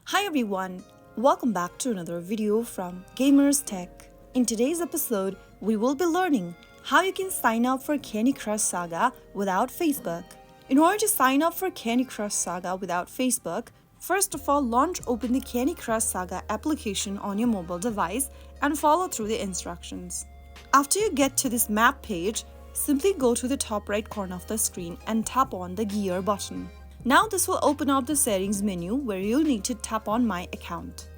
Hi everyone, welcome back to another video from Gamers Tech. In today's episode, we will be learning how you can sign up for Candy Crush Saga without Facebook. In order to sign up for Candy Crush Saga without Facebook, first of all, open the Candy Crush Saga application on your mobile device and follow through the instructions. After you get to this map page, simply go to the top right corner of the screen and tap on the gear button. Now this will open up the settings menu where you'll need to tap on My Account.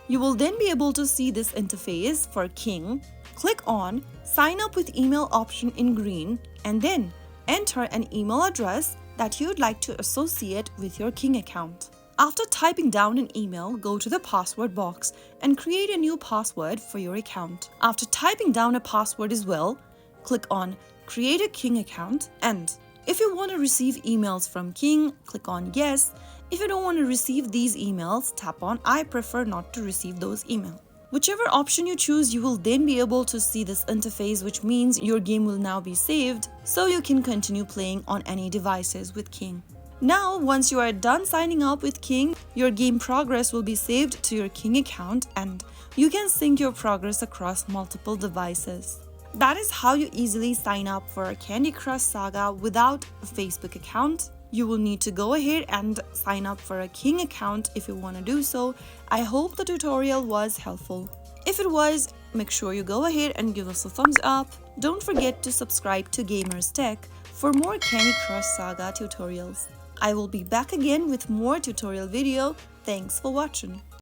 You will then be able to see this interface for King. Click on Sign Up with Email option in green and then enter an email address that you'd like to associate with your King account. After typing down an email, go to the password box and create a new password for your account. After typing down a password as well, click on Create a King account and if you want to receive emails from King, click on Yes. If you don't want to receive these emails, tap on I prefer not to receive those emails. Whichever option you choose, you will then be able to see this interface, which means your game will now be saved, so you can continue playing on any devices with King. Now, once you are done signing up with King, your game progress will be saved to your King account and you can sync your progress across multiple devices. That is how you easily sign up for Candy Crush Saga without a Facebook account. You will need to go ahead and sign up for a King account if you want to do so. I hope the tutorial was helpful. If it was, make sure you go ahead and give us a thumbs up. Don't forget to subscribe to Gamers Tech for more Candy Crush Saga tutorials. I will be back again with more tutorial video. Thanks for watching.